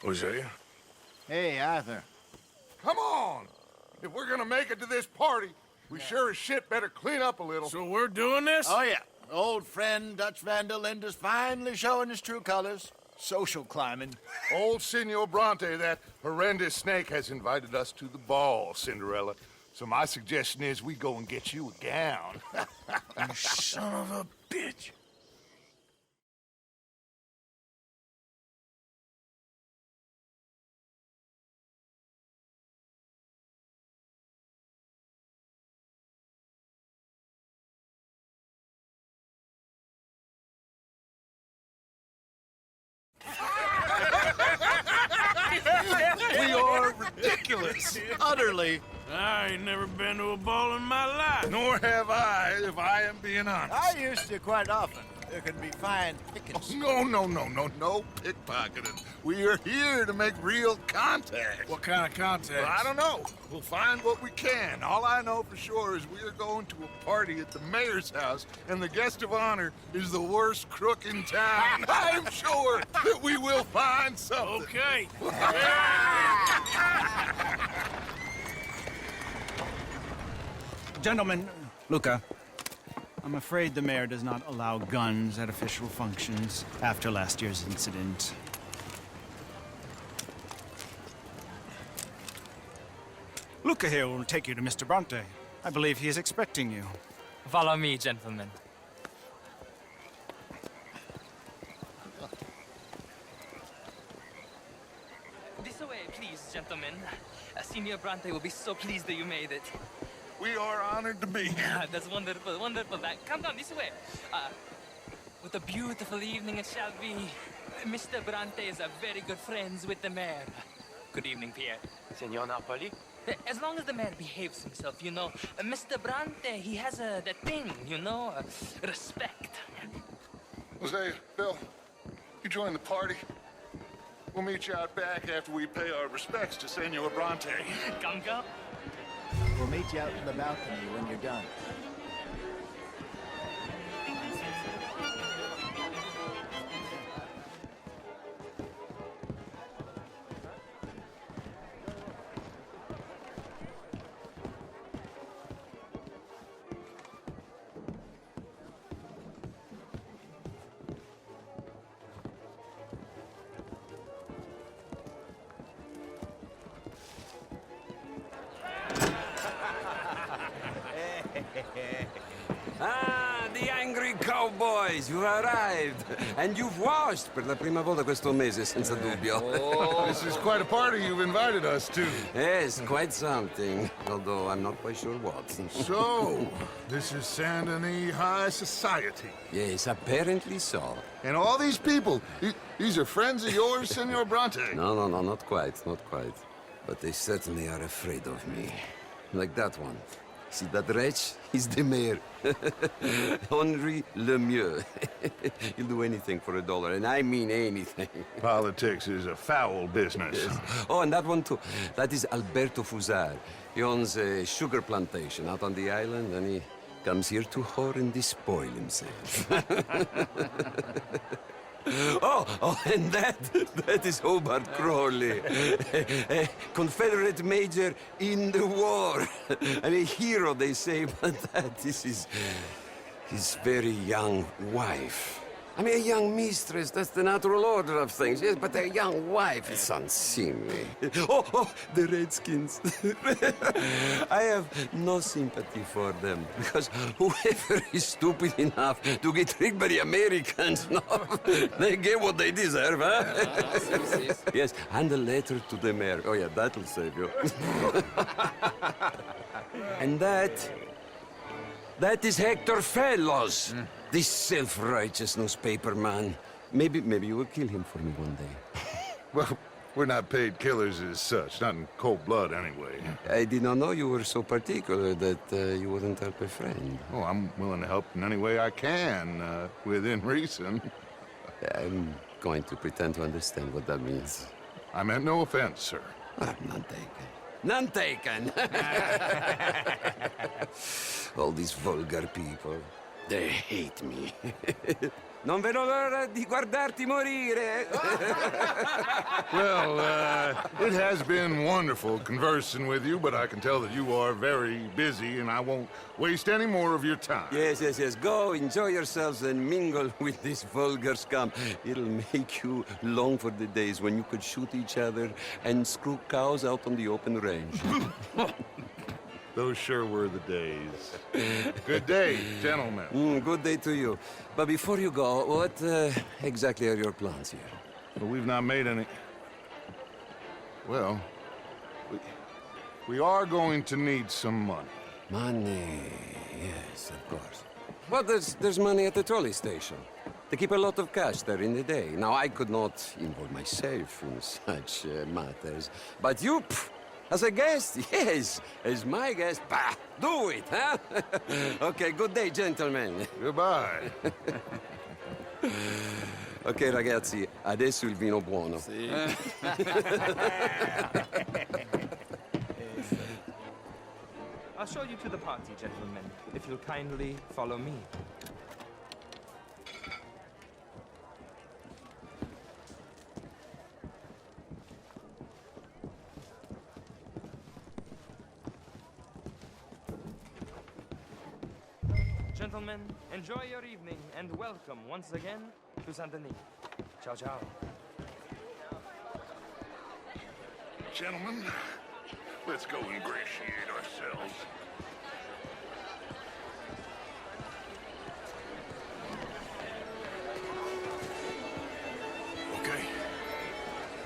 Hosea? Hey, Arthur. Come on! If we're gonna make it to this party, we sure as shit better clean up a little. So we're doing this? Oh, yeah. Old friend Dutch Van der Linde's finally showing his true colors. Social climbing. Old Senor Bronte, that horrendous snake, has invited us to the ball, Cinderella. So my suggestion is we go and get you a gown. You son of a bitch. We are ridiculous. Utterly. I ain't never been to a ball in my life. Nor have I, if I am being honest. I used to quite often. There can be fine pickings. No pickpocketing. We are here to make real contact. What kind of contact? Well, I don't know. We'll find what we can. All I know for sure is we are going to a party at the mayor's house, and the guest of honor is the worst crook in town. I'm sure that we will find something. Okay. Gentlemen, Luca, I'm afraid the mayor does not allow guns at official functions after last year's incident. Luca here will take you to Mr. Bronte. I believe he is expecting you. Follow me, gentlemen. This way, please, gentlemen. Senior Bronte will be so pleased that you made it. We are honored to be here. That's wonderful, wonderful. Come down this way. What a beautiful evening it shall be. Mr. Bronte is a very good friends with the mayor. Good evening, Pierre. Senor Napoli? As long as the mayor behaves himself, you know. Mr. Bronte, he has that thing, you know, respect. Jose, Bill, you join the party. We'll meet you out back after we pay our respects to Senor Bronte. Come. We'll meet you out in the balcony when you're done. Ah, the angry cowboys, you've arrived. And you've washed per la prima volta questo mese, senza dubbio. This is quite a party you've invited us to. Yes, quite something. Although I'm not quite sure what. So, this is Saint Denis High Society. Yes, apparently so. And all these people, these are friends of yours, Senor Bronte? No, not quite, not quite. But they certainly are afraid of me. Like that one. See that wretch? He's the mayor. Henri Lemieux. He'll do anything for $1, and I mean anything. Politics is a foul business. Yes. Oh, and that one too. That is Alberto Fusar. He owns a sugar plantation out on the island, and he comes here to whore and despoil himself. Oh, and that is Hobart Crawley, a Confederate major in the war. I mean, a hero, they say, but that is his very young wife. I mean, a young mistress, that's the natural order of things, yes, but a young wife is unseemly. Oh, the Redskins. I have no sympathy for them, because whoever is stupid enough to get tricked by the Americans, no, they get what they deserve, huh? Yes, and a letter to the mayor. Oh, yeah, that'll save you. And that is Hector Fellows. This self-righteous newspaper man. Maybe you will kill him for me one day. Well, we're not paid killers as such, not in cold blood anyway. I did not know you were so particular that you wouldn't help a friend. Oh, I'm willing to help in any way I can, within reason. I'm going to pretend to understand what that means. I meant no offense, sir. Ah, none taken. None taken! All these vulgar people. They hate me. Non vedo l'ora di guardarti morire. Well, it has been wonderful conversing with you, but I can tell that you are very busy, and I won't waste any more of your time. Yes, yes, yes. Go, enjoy yourselves, and mingle with this vulgar scum. It'll make you long for the days when you could shoot each other and screw cows out on the open range. Those sure were the days. Good day, gentlemen. Good day to you. But before you go, what exactly are your plans here? But we've not made any... Well, we are going to need some money. Money, yes, of course. Well, there's money at the trolley station. They keep a lot of cash there in the day. Now, I could not involve myself in such matters. But you, as a guest, yes, as my guest, bah, do it, huh? Okay, good day, gentlemen. Goodbye. Ok, ragazzi, adesso il vino buono. I'll show you to the party, gentlemen, if you'll kindly follow me. Gentlemen, enjoy your evening and welcome once again to Saint Denis. Ciao, ciao. Gentlemen, let's go ingratiate ourselves. Okay.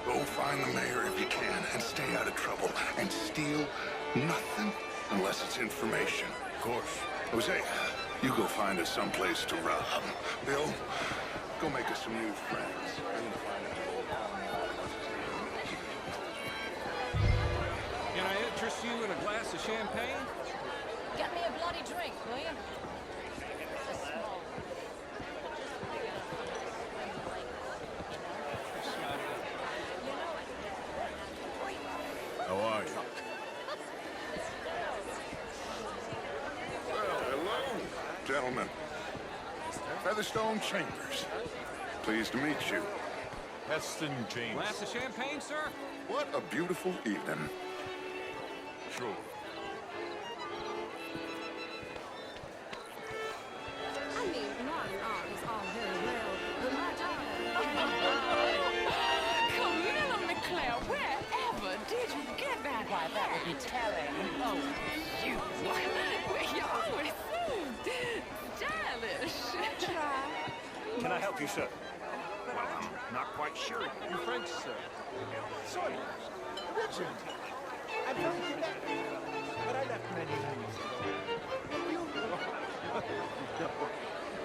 Go find the mayor if you can and stay out of trouble. And steal nothing unless it's information. Of course. Jose, you go find us someplace to rob. Bill, go make us some new friends. Can I interest you in a glass of champagne? Get me a bloody drink, will you? How are you? Well, hello, gentlemen. Featherstone Chambers. Pleased to meet you. Heston James. Glass of champagne, sir? What a beautiful evening. Sure. I mean, modern art is all very well, but my daughter... Camilla McClare, wherever did you get that? Why, that would be telling. Oh, you. Well, you're always so stylish. Try. Can I help you, sir? Well, I'm not quite sure. You French, sir? Sorry. Richard. I'm from Quebec, but I left many years ago.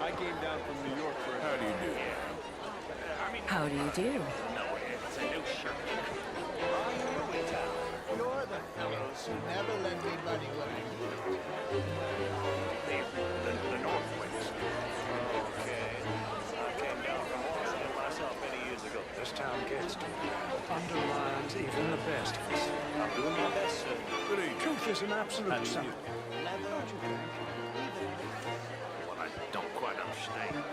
I came down from New York for How do you do? How do you do? No, it's a new shirt. You're the fellows who never lend me money when I need it. The Northwest. Okay. I came down from Washington myself many years ago. This town gets to me. Underlines even the best of us. I'm doing my best, sir. Good evening. Truth is an absolute science. Well, I don't quite understand.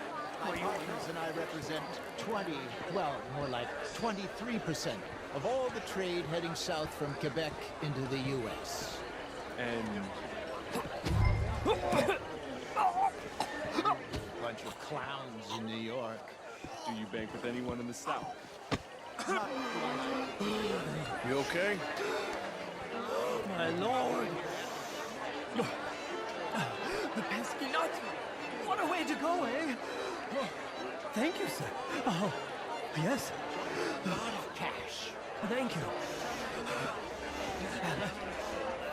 My partners and I represent 20, well, more like 23% of all the trade heading south from Quebec into the U.S. And Bunch of clowns in New York. do you bank with anyone in the South? You okay? My lord! The pesky nut! What a way to go, eh? Oh, thank you, sir. Oh, yes. A lot of cash. Thank you.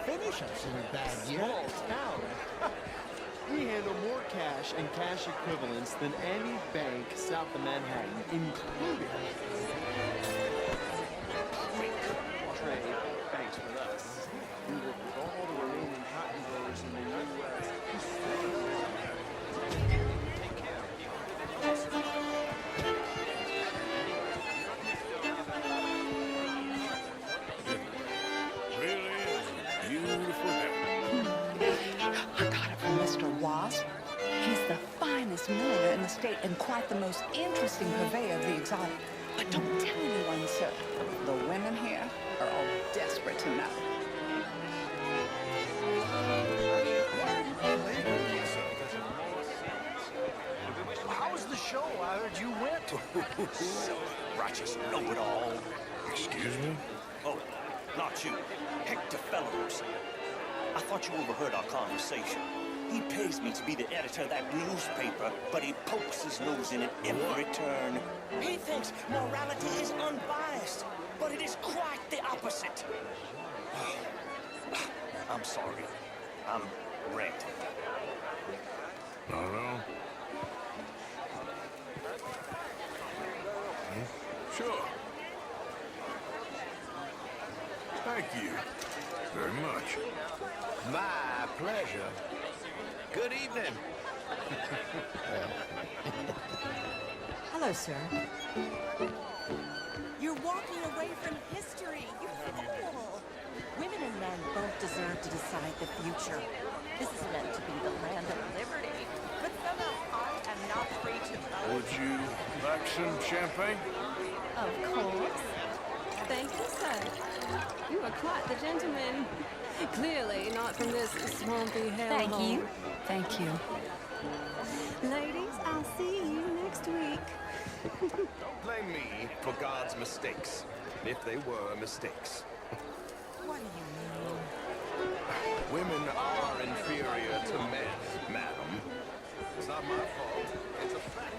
Finish us in a bad year. Now. We handle more cash and cash equivalents than any bank south of Manhattan, including trade banks with us. We work with all the remaining cotton growers in the U.S. Really is a beautiful day. I got it from Mr. Wasp. He's the finest milliner in the state and quite the most interesting purveyor of the exotic. But don't tell anyone, sir. The women here are all desperate to know. How was the show? I heard you went. Righteous know-it-all. Excuse me? Oh, not you. Hector Fellows. I thought you overheard our conversation. He pays me to be the editor of that newspaper, but he pokes his nose in at every turn. He thinks morality is unbiased, but it is quite the opposite. I'm sorry. I'm ranting. No. Sure. Thank you very much. My pleasure. Good evening. Hello, sir. You're walking away from history. You fool. Women and men both deserve to decide the future. This is meant to be the land of liberty. But somehow I am not free to vote. Would you like some champagne? Of course. Thank you, sir. You are quite the gentleman. Clearly not from this swampy hellhole. Thank you. Thank you. Ladies, I'll see you next week. Don't blame me for God's mistakes, if they were mistakes. What do you mean? Women are inferior to men, madam. It's not my fault. It's a fact.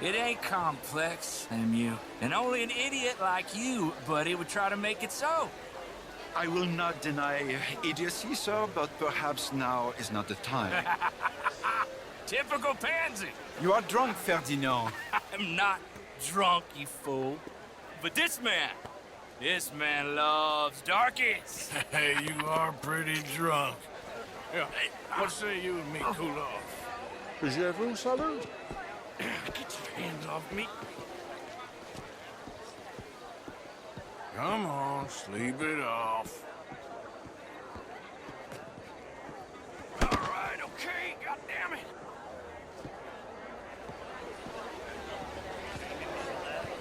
It ain't complex, MU. And only an idiot like you, buddy, would try to make it so. I will not deny idiocy, sir, but perhaps now is not the time. Typical pansy. You are drunk, Ferdinand. I'm not drunk, you fool. But this man loves darkies. Hey, you are pretty drunk. Yeah, what say you and me cool off? Je vous salute. Get your hands off me. Come on, sleep it off. All right, okay, goddammit.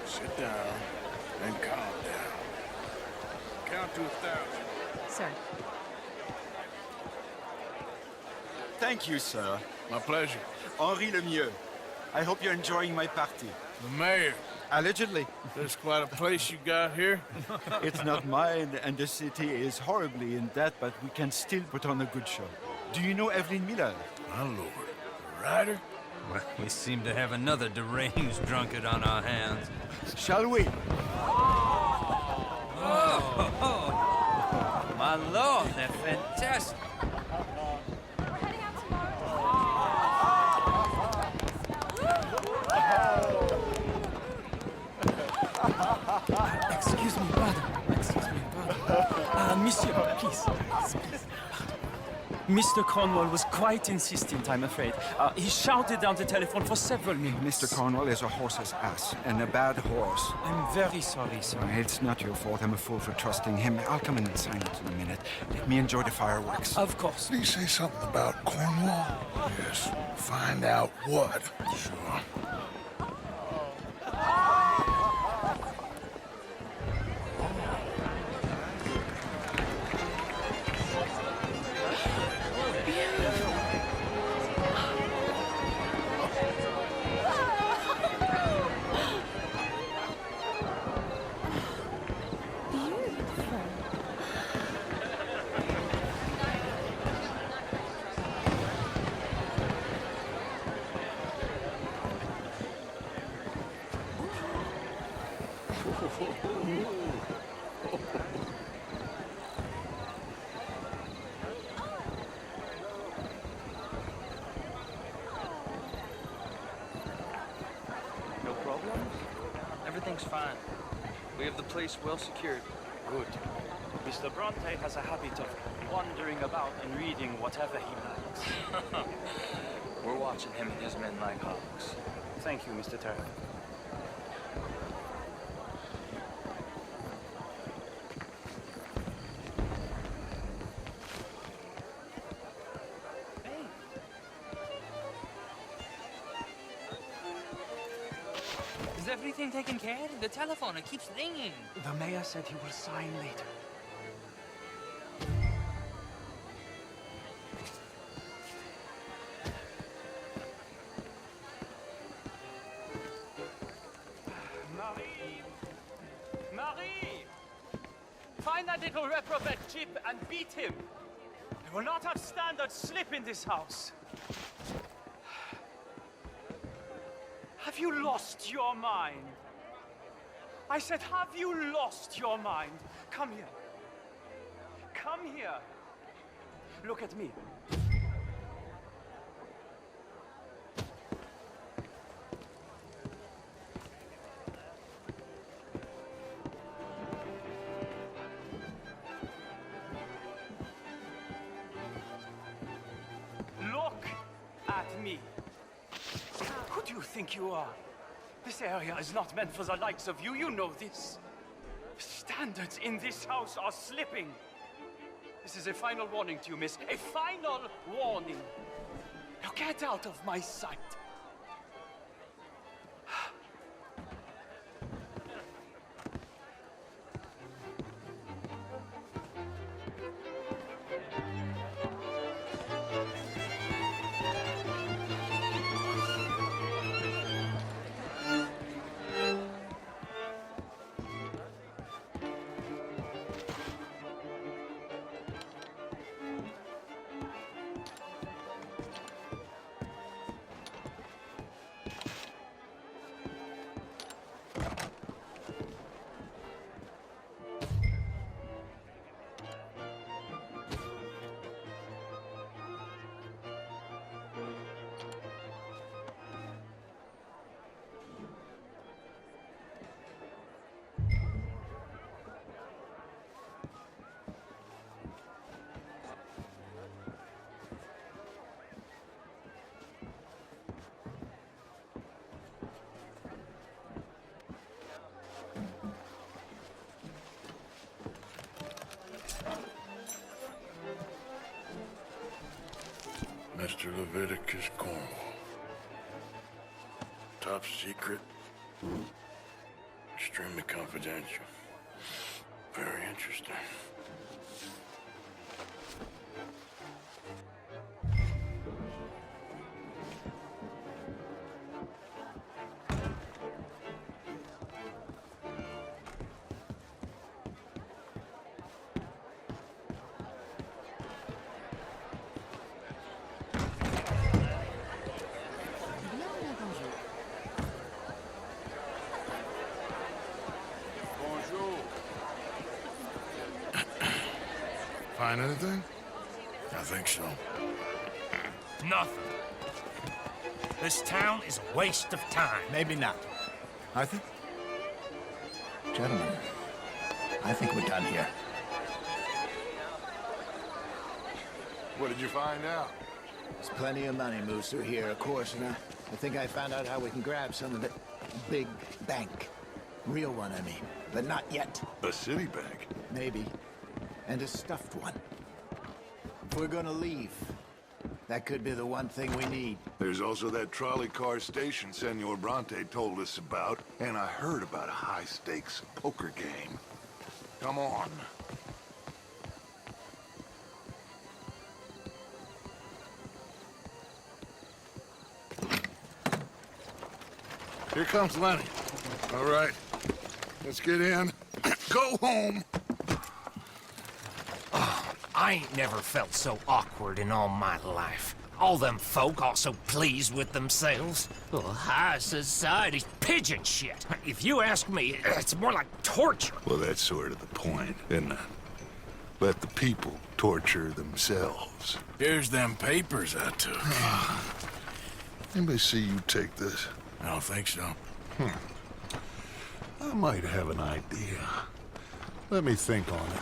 Sit down and calm down. Count to 1,000. Sir. Thank you, sir. My pleasure. Henri Lemieux. I hope you're enjoying my party. The mayor. Allegedly. There's quite a place you got here. It's not mine, and the city is horribly in debt, but we can still put on a good show. Do you know Evelyn Miller? My lord. The writer? Well, we seem to have another deranged drunkard on our hands. Shall we? Oh, my lord, they're fantastic. Excuse me, brother. Monsieur, please. Mr. Cornwall was quite insistent, I'm afraid. He shouted down the telephone for several minutes. Mr. Cornwall is a horse's ass, and a bad horse. I'm very sorry, sir. It's not your fault. I'm a fool for trusting him. I'll come in and sign it in a minute. Let me enjoy the fireworks. Of course. Did he say something about Cornwall? Yes. Find out what. Sure. No problem? Everything's fine. We have the place well secured. Good. Mr. Bronte has a habit of wandering about and reading whatever he likes. We're watching him and his men like hawks. Thank you, Mr. Turner. Is everything taken care of? The telephone, it keeps ringing. The mayor said he will sign later. Marie! Marie! Find that little reprobate Chip and beat him. I will not have standard slip in this house. Have you lost your mind? I said, have you lost your mind? Come here. Come here. Look at me. Look at me. Who do you think you are? This area is not meant for the likes of you. You know this. The standards in this house are slipping. This is a final warning to you, miss. A final warning. Now get out of my sight. Mr. Leviticus Cornwall. Top secret. Extremely confidential. Very interesting. Find anything? I think so. Nothing. This town is a waste of time. Maybe not. Arthur? Gentlemen, I think we're done here. What did you find out? There's plenty of money moves through here, of course, and I think I found out how we can grab some of it. Big bank. Real one, I mean. But not yet. A city bank? Maybe. And a stuffed one. If we're gonna leave, that could be the one thing we need. There's also that trolley car station Senor Bronte told us about, and I heard about a high-stakes poker game. Come on. Here comes Lenny. All right, let's get in. Go home. I ain't never felt so awkward in all my life. All them folk all so pleased with themselves. Oh, high society's pigeon shit. If you ask me, it's more like torture. Well, that's sort of the point, isn't it? Let the people torture themselves. Here's them papers I took. Anybody see you take this? I don't think so. I might have an idea. Let me think on it.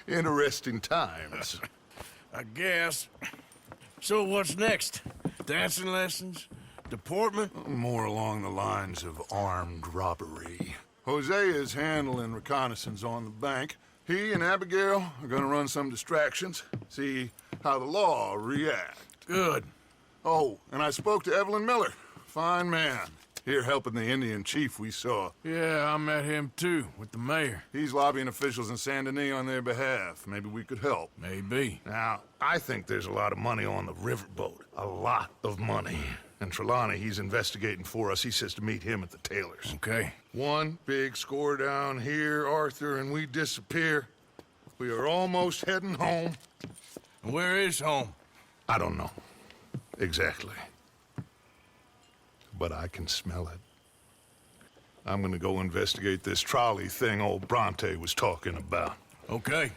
Interesting times. I guess. So what's next? Dancing lessons? Deportment? More along the lines of armed robbery. Hosea is handling reconnaissance on the bank. He and Abigail are gonna run some distractions, see how the law reacts. Good. Oh, and I spoke to Evelyn Miller. Fine man. Here helping the Indian chief we saw. Yeah, I met him too, with the mayor. He's lobbying officials in Saint Denis on their behalf. Maybe we could help. Maybe. Now, I think there's a lot of money on the riverboat. A lot of money. And Trelawney, he's investigating for us. He says to meet him at the Taylor's. Okay. One big score down here, Arthur, and we disappear. We are almost heading home. Where is home? I don't know. Exactly. But I can smell it. I'm gonna go investigate this trolley thing old Bronte was talking about. Okay.